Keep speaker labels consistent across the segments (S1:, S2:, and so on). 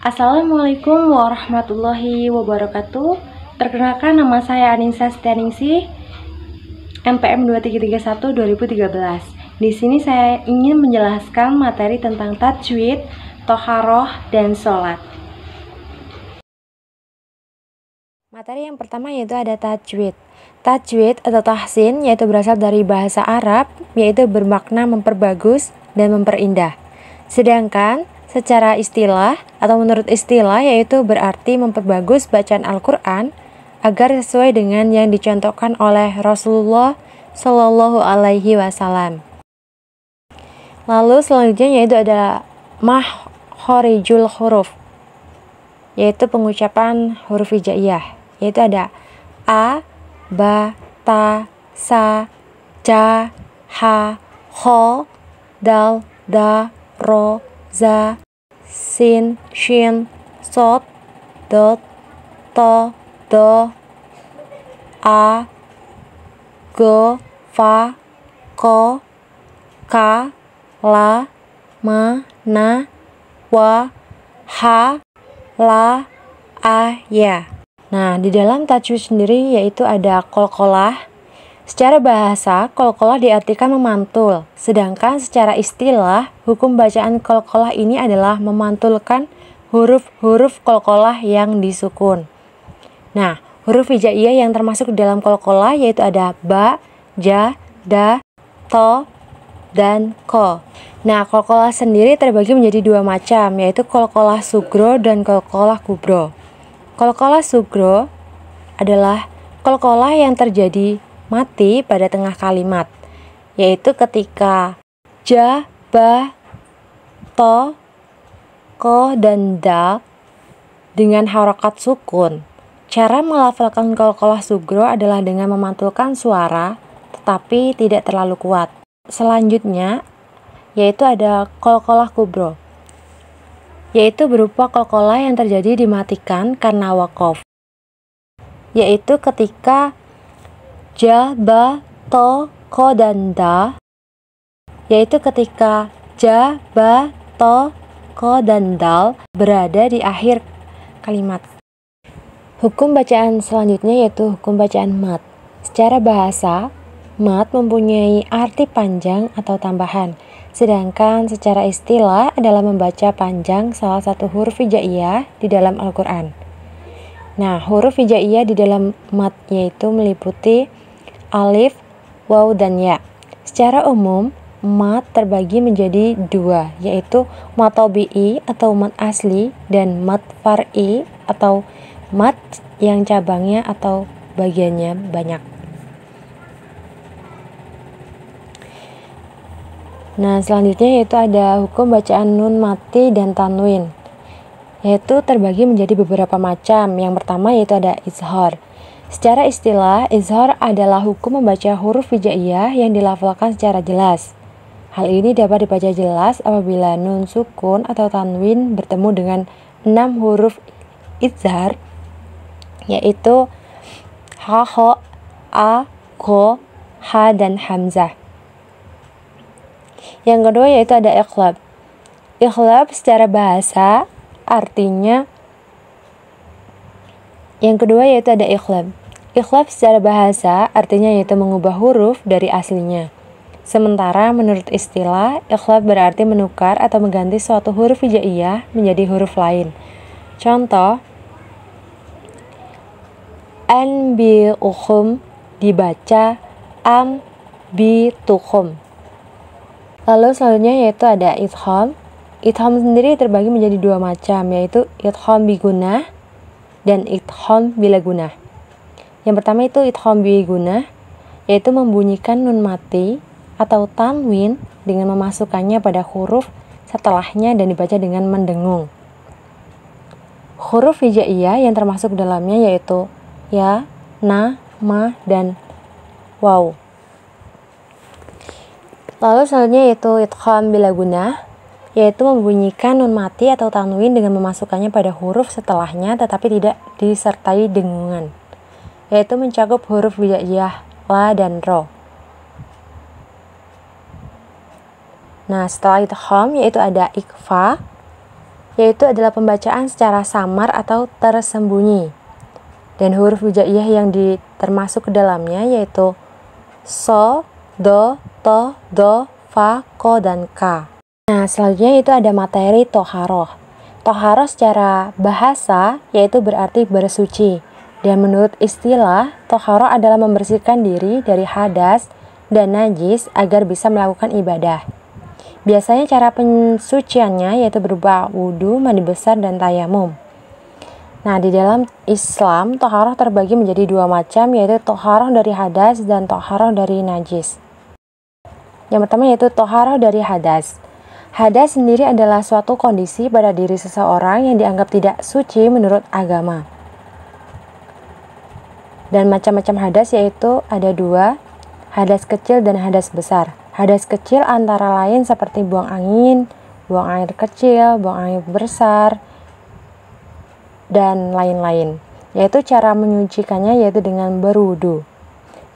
S1: Assalamualaikum warahmatullahi wabarakatuh. Perkenalkan, nama saya Anissa Setianingsih, MPM 2331 2013. Di sini saya ingin menjelaskan materi tentang tajwid, toharoh, dan sholat. Materi yang pertama yaitu ada tajwid. Tajwid atau tahsin yaitu berasal dari bahasa Arab, yaitu bermakna memperbagus dan memperindah. Sedangkan secara istilah atau menurut istilah yaitu berarti memperbagus bacaan Al-Quran agar sesuai dengan yang dicontohkan oleh Rasulullah Shallallahu Alaihi Wasallam. Lalu selanjutnya yaitu ada makhorijul huruf, yaitu pengucapan huruf hijaiyah, yaitu ada a, ba, ta, sa, ja, ha, kho, dal, da, ro, za, sin, shin, sod, dot, to, do, a, go, fa, ko, ka, la, ma, na, wa, ha, la, a, ya. Nah, di dalam tajwid sendiri yaitu ada qalqalah. Secara bahasa, qalqalah diartikan memantul, sedangkan secara istilah, hukum bacaan qalqalah ini adalah memantulkan huruf-huruf qalqalah yang disukun. Nah, huruf hijaiyah yang termasuk dalam qalqalah yaitu ada ba, ja, da, to, dan ko. Nah, qalqalah sendiri terbagi menjadi dua macam, yaitu qalqalah sugro dan qalqalah kubro. Qalqalah sugro adalah qalqalah yang terjadi mati pada tengah kalimat, yaitu ketika ja, ba, to, ko, dan dal dengan harokat sukun. Cara melafalkan qalqalah sugro adalah dengan memantulkan suara tetapi tidak terlalu kuat. Selanjutnya yaitu ada qalqalah kubro, yaitu berupa qalqalah yang terjadi dimatikan karena waqaf, yaitu ketika ja, ba, to, ko, dan da, yaitu ketika ja, ba, to, ko, dan dal berada di akhir kalimat. Hukum bacaan selanjutnya yaitu hukum bacaan mad. Secara bahasa, mad mempunyai arti panjang atau tambahan, sedangkan secara istilah adalah membaca panjang salah satu huruf hijaiyah di dalam Al-Quran. Nah, huruf hijaiyah di dalam mad yaitu meliputi alif, waw, dan ya. Secara umum, mad terbagi menjadi dua, yaitu mad tabi'i atau mad asli dan mad far'i atau mad yang cabangnya atau bagiannya banyak. Nah, selanjutnya yaitu ada hukum bacaan nun mati dan tanwin, yaitu terbagi menjadi beberapa macam. Yang pertama yaitu ada izhar. Secara istilah, izhar adalah hukum membaca huruf hijaiyah yang dilafalkan secara jelas. Hal ini dapat dibaca jelas apabila nun sukun atau tanwin bertemu dengan 6 huruf izhar, yaitu ha, ho, a, ko, ha, dan hamzah. Yang kedua yaitu ada iqlab. Iqlab secara bahasa artinya Iqlab secara bahasa artinya yaitu mengubah huruf dari aslinya. Sementara menurut istilah, iqlab berarti menukar atau mengganti suatu huruf hijaiyah menjadi huruf lain. Contoh, anbi'uhum dibaca ambituhum. Lalu selanjutnya yaitu ada idgham. Idgham sendiri terbagi menjadi dua macam, yaitu idgham bigunah dan idgham bila gunah. Yang pertama itu idgham bigunah, yaitu membunyikan nun mati atau tanwin dengan memasukkannya pada huruf setelahnya dan dibaca dengan mendengung. Huruf hijaiyah yang termasuk dalamnya yaitu ya, na, ma, dan waw. Lalu selanjutnya yaitu idgham bila gunah, yaitu membunyikan nun mati atau tanwin dengan memasukkannya pada huruf setelahnya tetapi tidak disertai dengungan, yaitu mencakup huruf hijaiyah la dan ro. Nah, setelah idgham yaitu ada ikhfa, yaitu adalah pembacaan secara samar atau tersembunyi. Dan huruf hijaiyah yang termasuk ke dalamnya yaitu so, do, to, do, fa, ko, dan ka. Nah, selanjutnya itu ada materi toharoh. Toharoh secara bahasa yaitu berarti bersuci. Dan menurut istilah, toharoh adalah membersihkan diri dari hadas dan najis agar bisa melakukan ibadah. Biasanya cara pensuciannya yaitu berupa wudhu, mandi besar, dan tayamum. Nah, di dalam Islam, toharoh terbagi menjadi dua macam, yaitu toharoh dari hadas dan toharoh dari najis. Yang pertama yaitu toharoh dari hadas. Hadas sendiri adalah suatu kondisi pada diri seseorang yang dianggap tidak suci menurut agama. Dan macam-macam hadas yaitu ada dua, hadas kecil dan hadas besar. Hadas kecil antara lain seperti buang angin, buang air kecil, buang air besar, dan lain-lain. Yaitu cara menyucikannya yaitu dengan berwudu.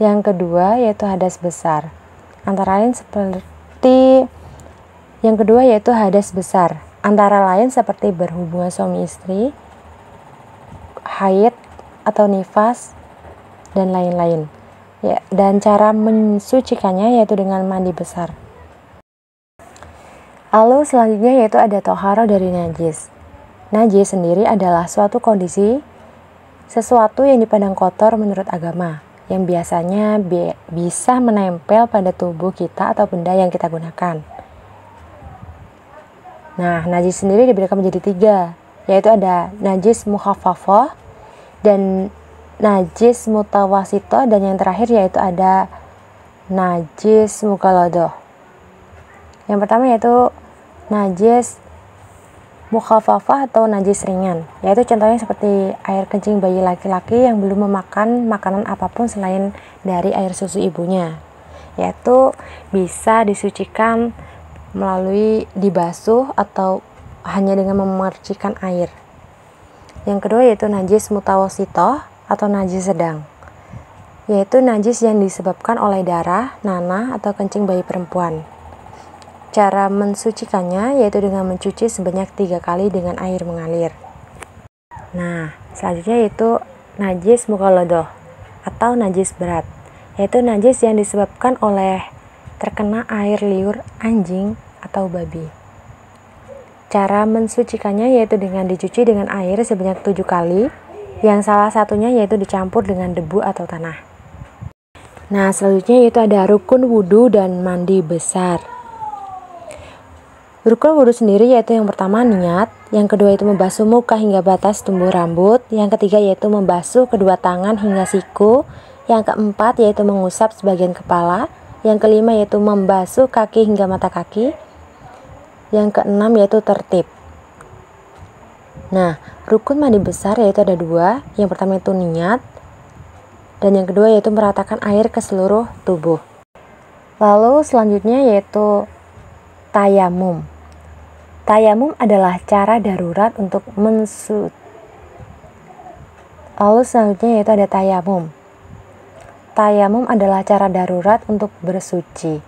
S1: Yang kedua yaitu hadas besar. Antara lain seperti antara lain seperti berhubungan suami istri, haid atau nifas, dan lain-lain. Ya, dan cara mensucikannya yaitu dengan mandi besar. Lalu selanjutnya yaitu ada toharoh dari najis. Najis sendiri adalah suatu kondisi sesuatu yang dipandang kotor menurut agama, yang biasanya bisa menempel pada tubuh kita atau benda yang kita gunakan. Nah, najis sendiri diberikan menjadi tiga, yaitu ada najis mukhaffafah dan najis mutawasito, dan yang terakhir yaitu ada najis mughaladoh. Yang pertama yaitu najis mukhaffafah atau najis ringan, yaitu contohnya seperti air kencing bayi laki-laki yang belum memakan makanan apapun selain dari air susu ibunya, yaitu bisa disucikan melalui dibasuh atau hanya dengan memercikan air. Yang kedua yaitu najis mutawasito atau najis sedang, yaitu najis yang disebabkan oleh darah, nanah, atau kencing bayi perempuan. Cara mensucikannya yaitu dengan mencuci sebanyak 3 kali dengan air mengalir. Nah, selanjutnya yaitu najis mughaladoh atau najis berat, yaitu najis yang disebabkan oleh terkena air liur anjing atau babi. Cara mensucikannya yaitu dengan dicuci dengan air sebanyak 7 kali, yang salah satunya yaitu dicampur dengan debu atau tanah. Nah, selanjutnya yaitu ada rukun wudhu dan mandi besar. Rukun wudhu sendiri yaitu yang pertama niat, yang kedua itu membasuh muka hingga batas tumbuh rambut, yang ketiga yaitu membasuh kedua tangan hingga siku, yang keempat yaitu mengusap sebagian kepala, yang kelima yaitu membasuh kaki hingga mata kaki, yang keenam yaitu tertib. Nah, rukun mandi besar yaitu ada dua, yang pertama itu niat, dan yang kedua yaitu meratakan air ke seluruh tubuh. Lalu selanjutnya yaitu tayamum. Tayamum adalah cara darurat untuk Lalu selanjutnya yaitu ada tayamum. Tayamum adalah cara darurat untuk bersuci.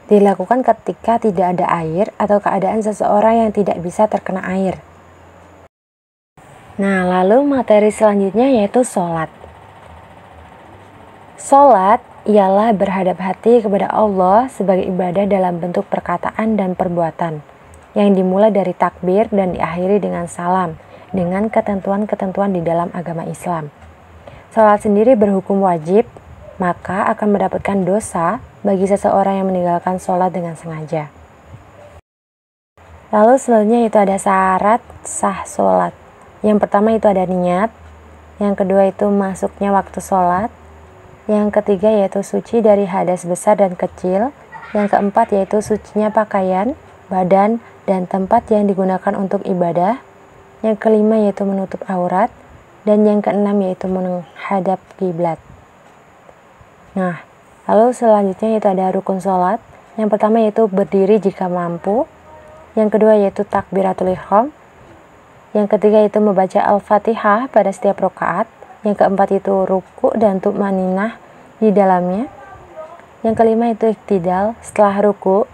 S1: Dilakukan ketika tidak ada air atau keadaan seseorang yang tidak bisa terkena air. Nah, lalu materi selanjutnya yaitu sholat. Sholat ialah berhadap hati kepada Allah sebagai ibadah dalam bentuk perkataan dan perbuatan, yang dimulai dari takbir dan diakhiri dengan salam, dengan ketentuan-ketentuan di dalam agama Islam. Sholat sendiri berhukum wajib, maka akan mendapatkan dosa bagi seseorang yang meninggalkan sholat dengan sengaja. Lalu selanjutnya itu ada syarat sah sholat. Yang pertama itu ada niat, yang kedua itu masuknya waktu sholat, yang ketiga yaitu suci dari hadas besar dan kecil, yang keempat yaitu sucinya pakaian, badan, dan tempat yang digunakan untuk ibadah, yang kelima yaitu menutup aurat, dan yang keenam yaitu menghadap kiblat. Nah, lalu selanjutnya itu ada rukun sholat. Yang pertama yaitu berdiri jika mampu, yang kedua yaitu takbiratul ihram, yang ketiga itu membaca Al-Fatihah pada setiap rakaat, yang keempat itu ruku dan tumaninah di dalamnya, yang kelima itu iktidal setelah ruku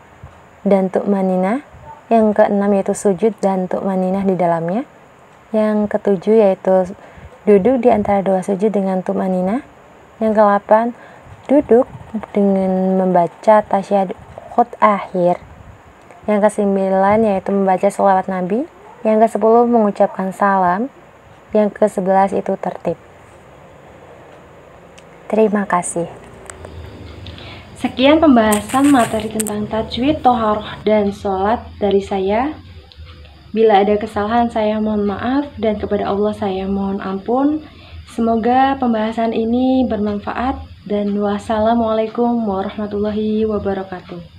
S1: dan tumaninah, Yang keenam yaitu sujud dan tumaninah di dalamnya. Yang ketujuh yaitu duduk di antara dua sujud dengan tumaninah. Yang ke-8 duduk dengan membaca tasyahud akhir. Yang ke-9 yaitu membaca sholawat Nabi. Yang ke-10 mengucapkan salam. Yang ke-11 itu tertib. Terima kasih. Sekian pembahasan materi tentang tajwid, toharoh, dan sholat dari saya. Bila ada kesalahan saya mohon maaf, dan kepada Allah saya mohon ampun. Semoga pembahasan ini bermanfaat, dan wassalamualaikum warahmatullahi wabarakatuh.